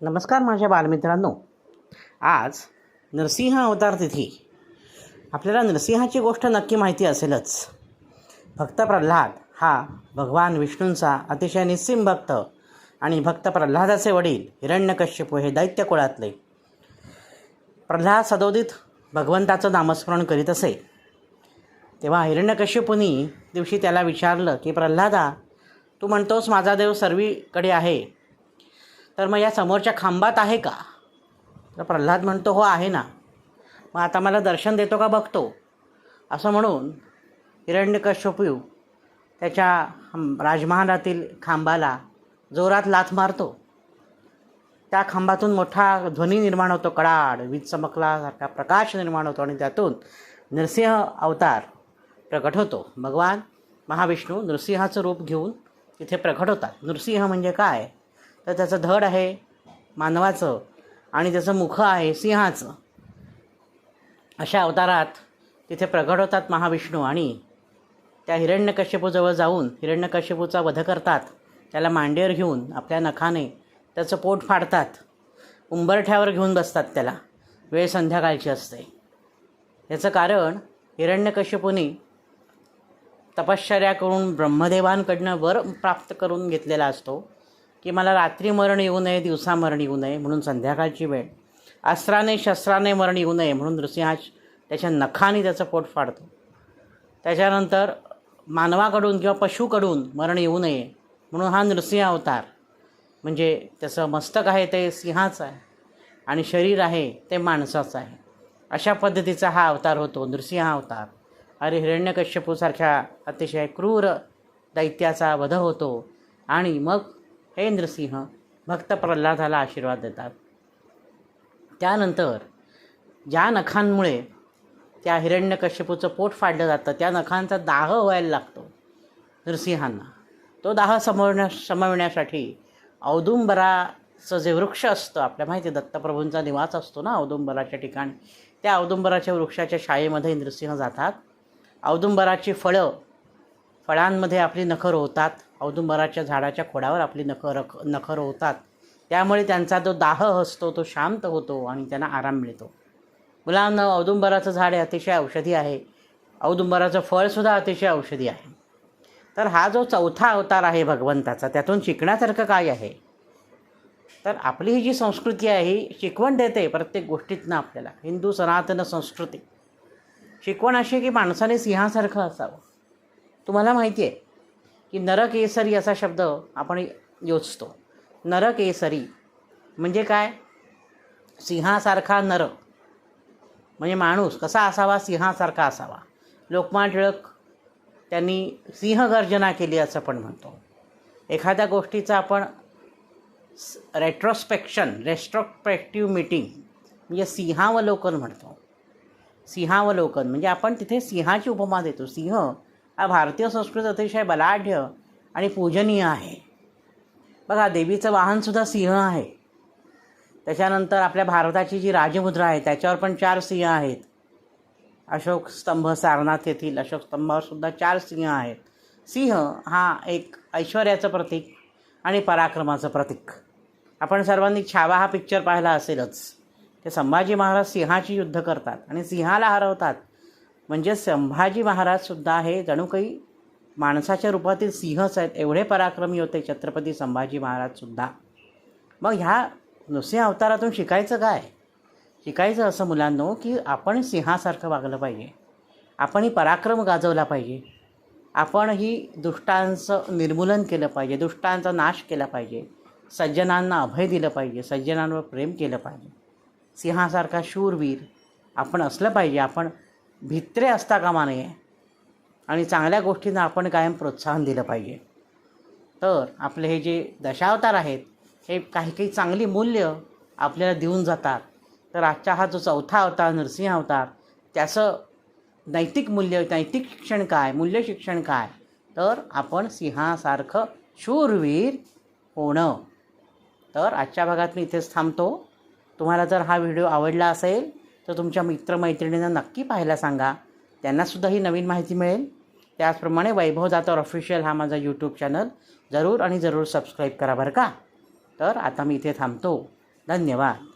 नमस्कार माझ्या बालमित्रांनो. आज नरसिंह अवतार तिथी. आपल्याला नरसिंहाची गोष्ट नक्की माहिती असेलच. भक्त प्रल्हाद हा भगवान विष्णूंचा अतिशय निस्सीम भक्त आणि भक्त प्रल्हादाचे वडील हिरण्यकश्यपू हे दैत्य कुळातले. प्रल्हाद सदोदित भगवंताचं नामस्मरण करीत असे. तेव्हा हिरण्यकश्यपूनी दिवशी त्याला विचारलं की प्रल्हादा, तू म्हणतोस माझा देव सर्वीकडे आहे, तर मग या समोरच्या खांबात आहे का? तर प्रल्हाद म्हणतो, हो आहे ना. मग आता मला दर्शन देतो का बघतो. असं म्हणून हिरण्यकश्यपू त्याच्या राजमहालातील खांबाला जोरात लाथ मारतो. त्या खांबातून मोठा ध्वनी निर्माण होतो, कडाड वीज चमकल्यासारखा प्रकाश निर्माण होतो आणि त्यातून नरसिंह अवतार प्रकट होतो. भगवान महाविष्णू नरसिंहाचं रूप घेऊन तिथे प्रकट होतात. नरसिंह म्हणजे काय, तर त्याचं धड आहे मानवाचं आणि त्याचं मुख आहे सिंहाचं. अशा अवतारात तिथे प्रकट होतात महाविष्णू आणि त्या हिरण्यकश्यपूजवळ जाऊन हिरण्यकश्यपूचा वध करतात. त्याला मांडीवर घेऊन आपल्या नखाने त्याचं पोट फाडतात. उंबरठ्यावर घेऊन बसतात त्याला. वेळ संध्याकाळची असते. याचं कारण हिरण्यकश्यपूने तपश्चर्या करून ब्रह्मदेवांकडनं वर प्राप्त करून घेतलेला असतो की मला रात्री मरण येऊ नये, दिवसा मरण येऊ नये, म्हणून संध्याकाळची वेळ. अस्त्राने शस्त्राने मरण येऊ नये म्हणून नरसिंहा त्याच्या नखाने त्याचं पोट फाडतो. त्याच्यानंतर मानवाकडून किंवा पशुकडून मरण येऊ नये म्हणून हा नरसिंह अवतार, म्हणजे त्याचं मस्तक आहे ते सिंहाचं आहे आणि शरीर आहे ते माणसाचं आहे. अशा पद्धतीचा हा अवतार होतो नरसिंह अवतार. अरे हिरण्यकश्यपूसारख्या अतिशय क्रूर दैत्याचा वध होतो आणि मग हे नरसिंह भक्त प्रल्हादाला आशीर्वाद देतात. त्यानंतर ज्या नखांमुळे त्या हिरण्यकश्यपूचं पोट फाडलं जातं त्या नखांचा दाह व्हायला लागतो नरसिंहांना. तो दाह शमविण्यासाठी औदुंबराचं जे वृक्ष असतं, आपल्या माहिती आहे दत्तप्रभूंचा निवास असतो ना औदुंबराच्या ठिकाणी, त्या औदुंबराच्या वृक्षाच्या छायेमध्ये नरसिंह जातात. औदुंबराची फळांमध्ये आपली नखं रोवतात. औदुंबराच्या झाडाच्या खोडावर आपली नखं रोवतात. त्यामुळे त्यांचा जो दाह असतो तो शांत होतो आणि त्यांना आराम मिळतो. मुलांना औदुंबराचं झाड हे अतिशय औषधी आहे. औदुंबराचं फळसुद्धा अतिशय औषधी आहे. तर हा जो चौथा अवतार आहे भगवंताचा, त्यातून शिकण्यासारखं काय आहे, तर आपली ही जी संस्कृती आहे ही शिकवण देते प्रत्येक गोष्टीतनं आपल्याला. हिंदू सनातन संस्कृती शिकवण अशी की माणसाने सिंहासारखं असावं. तुम्हाला माहिती आहे की नरकेसरी असा शब्द आपण योजतो. नरकेसरी म्हणजे काय, सिंहासारखा नर म्हणजे माणूस कसा असावा, सिंहासारखा असावा. लोकमान्य टिळक त्यांनी सिंहगर्जना केली असं पण म्हणतो. एखाद्या गोष्टीचं आपण रेट्रोस्पेक्टिव्ह मीटिंग म्हणजे सिंहावलोकन म्हणतो. सिंहावलोकन म्हणजे आपण तिथे सिंहाची उपमा देतो. सिंह हा भारतीय संस्कृती अतिशय बलाढ्य आणि पूजनीय आहे. बघा, देवीचं वाहनसुद्धा सिंह आहे. त्याच्यानंतर आपल्या भारताची जी राजमुद्रा आहे त्याच्यावर पण 4 सिंह आहेत. अशोक स्तंभ, सारनाथ येथील अशोक स्तंभावर सुद्धा 4 सिंह आहेत. सिंह हा एक ऐश्वर्याचं प्रतीक आणि पराक्रमाचं प्रतीक. आपण सर्वांनी छावा हा पिक्चर पाहिला असेलच. ते संभाजी महाराज सिंहाची युद्ध करतात आणि सिंहाला हरवतात. म्हणजे संभाजी महाराजसुद्धा हे जणू काही माणसाच्या रूपातील सिंहच आहेत. एवढे पराक्रमी होते छत्रपती संभाजी महाराजसुद्धा. मग ह्या नरसिंह अवतारातून शिकायचं काय? शिकायचं असं मुलांनो की आपण सिंहासारखं वागलं पाहिजे. आपण ही पराक्रम गाजवला पाहिजे. आपण ही दुष्टांचं निर्मूलन केलं पाहिजे. दुष्टांचा नाश केला पाहिजे. सज्जनांना अभय दिलं पाहिजे. सज्जनांवर प्रेम केलं पाहिजे. सिंहासारखा शूरवीर आपण असलं पाहिजे. आपण भित्रे असता कामा नये आणि चांगल्या गोष्टींना आपण कायम प्रोत्साहन दिलं पाहिजे. तर आपले हे जे दशावतार आहेत हे काही काही चांगली मूल्य आपल्याला देऊन जातात. तर आजचा हा जो चौथा अवतार नरसिंह अवतार, त्याचं नैतिक मूल्य, नैतिक शिक्षण काय, मूल्य शिक्षण काय, तर आपण सिंहासारखं शूरवीर होणं. तर आजच्या भागात मी इथेच थांबतो. तुम्हाला जर हा व्हिडिओ आवडला असेल तर तुमच्या मित्रमैत्रिणींना नक्की पाहायला सांगा. त्यांनासुद्धा ही नवीन माहिती मिळेल. त्याचप्रमाणे वैभव जाधव ऑफिशियल हा माझा यूट्यूब चॅनल जरूर आणि जरूर सबस्क्राईब करा बरं का. तर आता मी इथे थांबतो. धन्यवाद.